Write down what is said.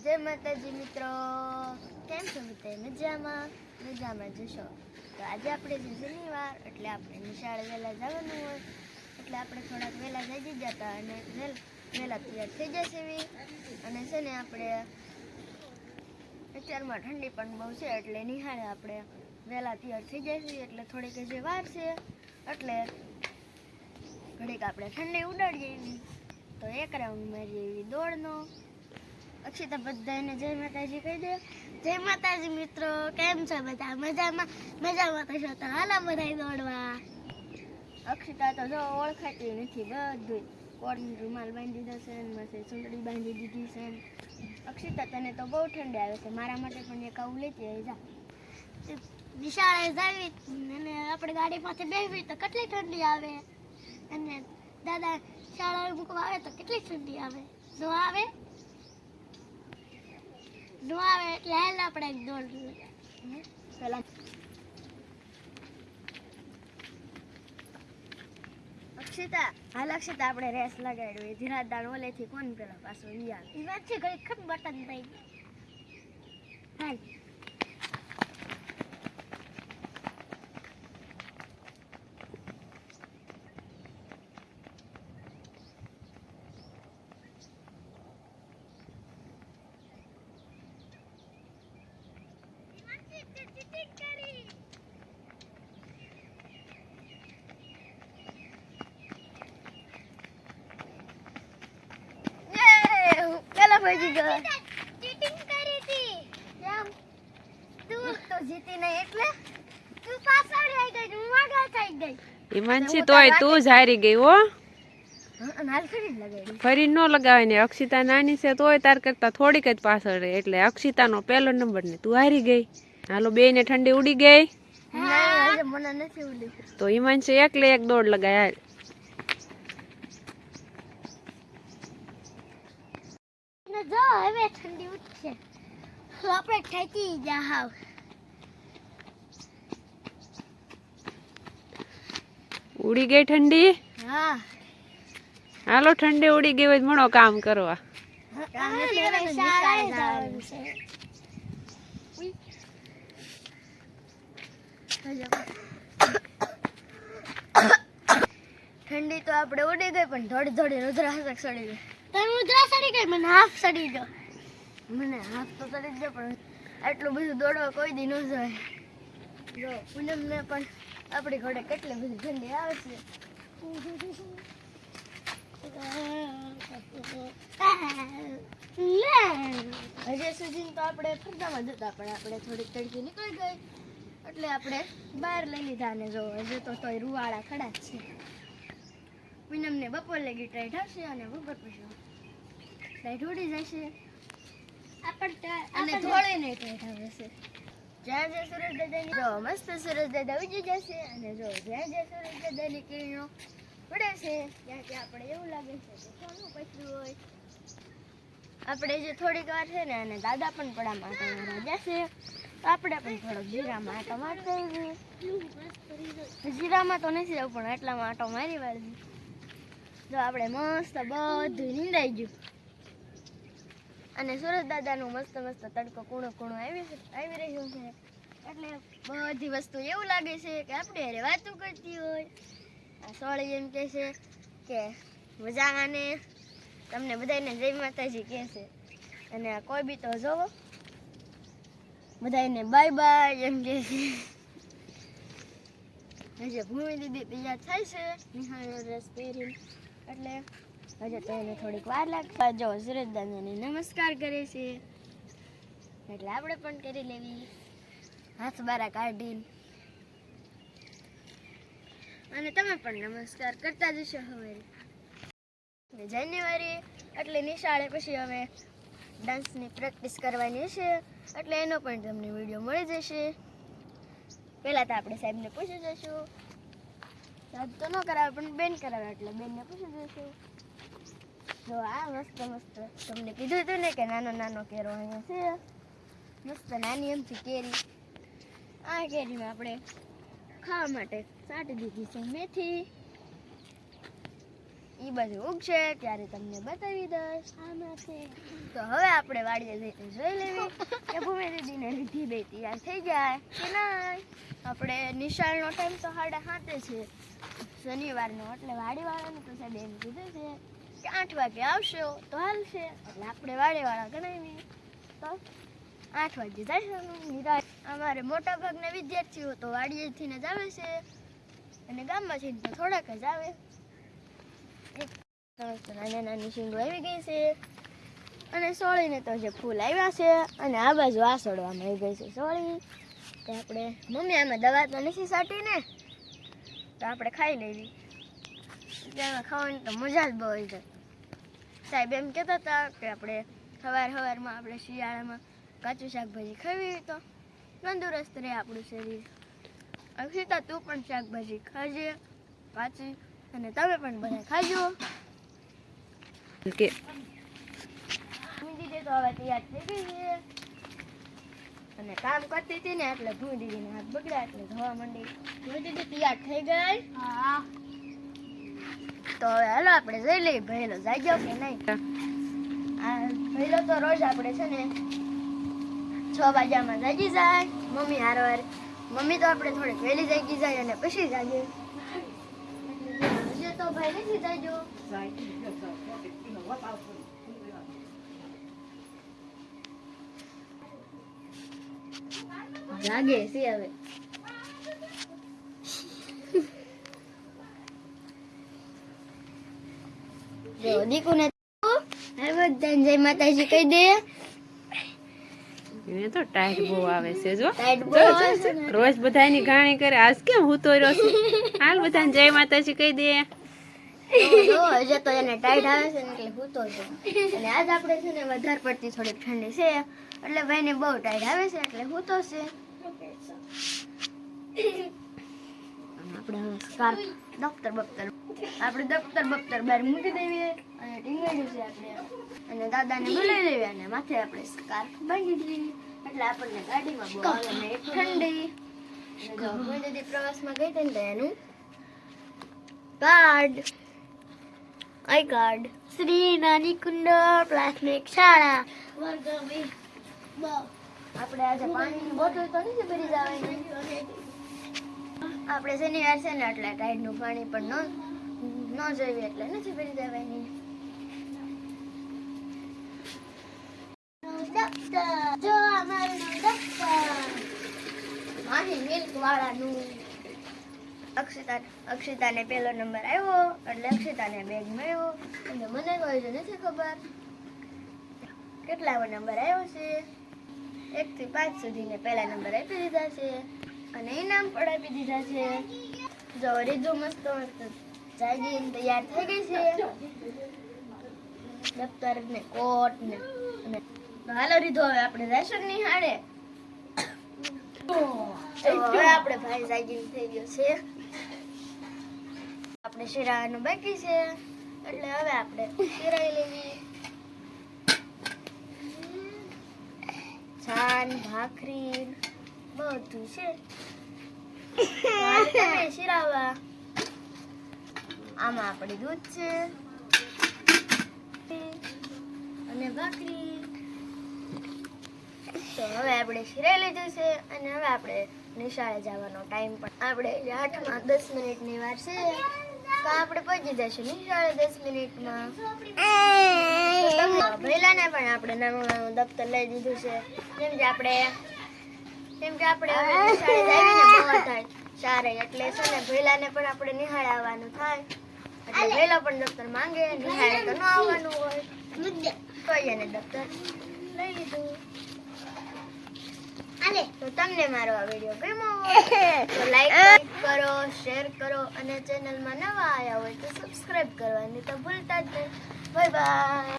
જય માતાજી મિત્રો, કેમ છો મિત્રો? મજામાં જશો. તો આજે આપણે જે શનિવાર એટલે આપણે નિશાળે વહેલા જવાનું હોય એટલે આપણે થોડાક વહેલા જઈ જતા અને વહેલા તૈયાર થઈ જશે. અને છે ને આપણે અત્યારમાં ઠંડી પણ બહુ છે એટલે નિહાળે આપણે વહેલા તૈયાર થઈ જશે. એટલે થોડીક જે વાર છે એટલે ઘડીક આપણે ઠંડી ઉડાડીએ એવી. તો એક રાઉન્ડ મારીએ એવી દોડનો. અક્ષિતા બધાને જય માતાજી કહી દે. જય માતાજી મિત્રો, કેમ છો બધા? મજામાં થશો તો હાલા બધા દોડવા. અક્ષિતા તો જો ઓળખાતી નથી, બધું કોટન રૂમાલ બાંધી દીધો છે, માથે ચૂંટણી બાંધી દીધી છે. અક્ષિતા તને તો બહુ ઠંડી આવે છે, મારા માટે પણ એક આવું લેતી આવી જા. નિશાળે જાવી અને આપણે ગાડી પાસે બેસવી તો કેટલી ઠંડી આવે, અને દાદા શાળાએ મૂકવા આવે તો કેટલી ઠંડી આવે. જો આવે એટલે હાલ આપણે એક દોડ પેલા અક્ષિતા આપણે રેસ લગાડવી. ધીરાજદાર ઓલેથી કોણ પેલા પાછો યાર એ વાત છે, કઈ ખત બટન થઈ હાલ. ચીટિંગ કરી હતી. કેમ? તું તો જીતી નહીં એટલે તું પાછળ આવી ગઈ, હું આગળ થઈ ગઈ. હિમાંશી તોય તું જ હારી ગઈ હો. હાલ ફરી લગાડી. ફરી ન લગાવે ને. અક્ષિતા નાની છે તોય તાર કરતા થોડીક જ પાછળ રહે એટલે અક્ષિતાનો પહેલો નંબર ને તું હારી ગઈ. હાલો બે ને ઠંડી ઉડી ગઈ. હા મને નથી ઉડી. તો હિમાંશી એકલે એક દોડ લગાય. હાલ જો હવે ઠંડી ઉઠશે આપણે ઠેકી જા. હાવ ઉડી ગઈ ઠંડી. હા હાલો ઠંડી ઉડી ગઈ હોય મળો કામ કરવા. ઠંડી તો આપણે ઉડી ગઈ પણ થોડી રુદ્રા સડી ગઈ. તમે રુદ્રા સડી ગઈ, મને હાફ સડી ગયો. મને હાફ તો સડી ગયો પણ આટલું બધું દોડવા કોઈ દી ન જાય. જો પૂનમને પણ આપણી ઘોડે કેટલી બધી ઠંડી આવે છે. હજી સુધી તો આપણે ફરતામાં જતા પણ આપણે થોડીક તડકી નીકળી ગઈ એટલે આપણે બહાર લઈ લીધા. ને જો હજી તો તોય રૂવાળા ખડા જ છે. પૂનમને બપોર લગી ટાઈટ હશે અને બપોર પછી ટાઈટ ઉડી જશે અને થોડી નહીં ટાઈટ આવે છે. જ્યાં જ્યાં સુરજ દાદાની જો મસ્ત સુરજ દાદા ઉજી જશે અને જો જ્યાં જ્યાં સુરજ દાદાની કિરણો પડે છે ત્યાં ત્યાં આપણે એવું લાગે છે કે સોનું પછ્યું હોય. આપણે જે થોડીક વાર છે ને અને દાદા પણ પડામાં આટો મારવા જશે તો આપણે પણ થોડોક જીરામાં આટો મારતા આવીએ. જીરામાં તો નથી જવું પણ એટલામાં આટો મારી વાળી. જો આપણે મસ્ત બધું નીંદાઈ ગયું અને સુરજ દાદાનું મસ્ત તડકો કૂણો આવી રહ્યું છે એટલે બધી વસ્તુ એવું લાગે છે કે આપણે અરે વાતો કરતી હોય. આ સોળી એમ કહે છે કે મજાને તમને બધાને જય માતાજી કહે છે. અને આ કોઈ બી તો જોવો બધાને બાય બાય એમ કહે છે. હજી ભૂમિ દીદી તૈયાર થાય છે નિહાળનો ડ્રેસ પહેરીને એટલે હજુ તો એને થોડીક વાર લાગશે. જો સુરજ દાદાને નમસ્કાર કરે છે એટલે આપણે પણ કરી લેવી હાથ બારા કાઢીને. અને તમે પણ નમસ્કાર કરતા જશો. હવે જાન્યુઆરી એટલે નિશાળે પછી હવે ડાન્સની પ્રેક્ટિસ કરવાની છે એટલે એનો પણ તમને વિડીયો મળી જશે. પહેલાં તો આપણે સાહેબને પૂછી જઈશું. સાહેબ તો ન કરાવે પણ બેન કરાવે એટલે બેનને પૂછી જઈશું. જો આ મસ્ત તમને કીધું હતું ને કે નાનો કેરો અહીંયા છે. મસ્ત નાની એમથી કેરી. આ કેરીમાં આપણે ખાવા માટે સાટી દીધી છે મેથી. એ બધું ઉગશે ત્યારે તમને બતાવી દઈશ. તો હવે આપણે વાડીએ જઈને જોઈ લેવી કે ભૂમિ દીદીને રીધી બે તૈયાર થઈ જાય કે ના. આપણે નિશાળનો ટાઈમ તો 7:30 છે શનિવારનો, એટલે વાડીવાળાને તો સાહેબ એમ કીધું છે કે 8 વાગે આવશો તો હાલશે. એટલે આપણે વાડીવાળા ગણાવી તો 8 વાગે જઈશું. અમારે મોટા ભાગના વિદ્યાર્થીઓ તો વાડીએથી જ આવે છે અને ગામમાંથી તો થોડાક જ આવે. નાની નાની શીંગો આવી ગઈ છે અને સોળીને તો જે ફૂલ આવ્યા છે અને આ બાજુ આસોડવામાં આવી ગઈ છે સોળી. તો આપણે મમ્મી આમાં દવા તો નથી સાટી ને, તો આપણે ખાઈ લેવી. તેમાં ખાવાની તો મજા જ બહુ આવી જાય. સાહેબ એમ કહેતા હતા કે આપણે સવારમાં આપણે શિયાળામાં કાચું શાકભાજી ખાવી તો તંદુરસ્ત રહે આપણું શરીર. અક્ષિતા તું પણ શાકભાજી ખાજે કાચી, અને તમે પણ બધા ખાજો. કે ભૂમિ દીદી તો હવે તૈયાર થઈ ગઈ છે અને કામ કરતી હતી ને એટલે ભૂમિ દીદીને હાથ બગડ્યા એટલે ધોવા માંડી. ભૂમિ દીદી તૈયાર થઈ ગઈ? હા. તો હવે હાલો આપણે જઈ લઈએ ભૈલો જાય જાવ કે નહીં. આ ભૈલો તો રોજ આપણે છે ને 6 વાગ્યામાં જાગી જાય મમ્મી હારવાર. મમ્મી તો આપણે થોડીક વહેલી જાગી જાય અને પછી જાગે. તો ભાઈ નથી જાજો. જાગે છે હવે. જો દીકુને બધાને જય માતાજી કહી દે. એને તો ટાઈટ બહુ આવે છે જો. ટાઈટ બહુ આવે છે ને. રોજ બધા એની ગાણી કરે, આજ કેમ હું તો રહ્યો છું. હાલ બધાને જય માતાજી કહી દે. હજે તો એને ટાઈટ આવે છે ને એટલે હૂતો છે. અને આજ આપણે છે ને વધારે પડતી થોડીક ઠંડી છે એટલે ભાઈને બહુ ટાઈટ આવે છે એટલે હૂતો છે. આપણે હવે સ્કાર્ફ દફતર બફતર બહાર મૂકી દેવીએ અને ટીંગાડ્યું છે આપણે અને દાદાને બોલાવી લેવી અને માથે આપણે સ્કાર્ફ બાંધી દેવી એટલે આપણને ગાડીમાં બહુ આવે ને ઠંડી. જો કોઈ દીદી પ્રવાસમાં ગઈ હતી ને તો એનું આઈ કાર્ડ શ્રી નાની કુંડ પ્રાથમિક શાળા વર્ગ આપણે આજે પાણીની બોટલ તો નથી ભરી જવાની. આપણે શનિવાર છે ને એટલે ટાઈડનું પાણી પણ ન જોઈએ એટલે નથી ભરી જવાની. જો અમારું દફતર અહીં મિલ્ક વાળાનું. અક્ષિતાને પહેલો નંબર આવ્યો એટલે અક્ષિતાને બેગ મળ્યો અને મને કોઈ જ નથી ખબર કેટલા નંબર આવ્યો છે. 1 થી 5 સુધીને પહેલા નંબર આપી દીધા છે અને ઇનામ પણ આપી દીધા છે. જો રીધું મસ્ત જાગીને તૈયાર થઈ ગઈ છે દફતર ને કોટ ને. હાલો રીધો હવે આપણે જઈશું નિહાળે. હવે આપણે ભાઈ જાગીને થઈ ગયો છે. આપણે શિરાવાનું બાકી છે એટલે હવે આપણે શિરાઈ લેવી. છાન ભાખરી બધું છે શિરાવા. આમાં આપણે દૂધ છે અને ભાખરી. તો હવે આપણે શિરાઈ લીધું છે અને હવે આપણે નિશાળે જવાનો ટાઈમ પણ આપણે 8માં 10 મિનિટની વાર છે તો આપણે પહોંચી જઈશું નિશાળે 10 મિનિટમાં. ભૈલાને પણ આપણે નાનું દફતર લઈ દીધું છે કેમ કે આપણે હવે નિશાળે જઈને બહુ થાય સારે એટલે છે ને ભૈલાને પણ આપણે નિહાળે આવવાનું થાય એટલે ભૈલો પણ દફતર માંગે. નિહાળે તો ન આવવાનું હોય તો એને દફતર લઈ લીધું. તો તમને મારો આ વિડીયો ગમ્યો હોય તો લાઈક કરો, શેર કરો અને ચેનલમાં નવા આવ્યા હોય તો સબસ્ક્રાઇબ કરવાની તો ભૂલતા જ નહીં. Bye bye.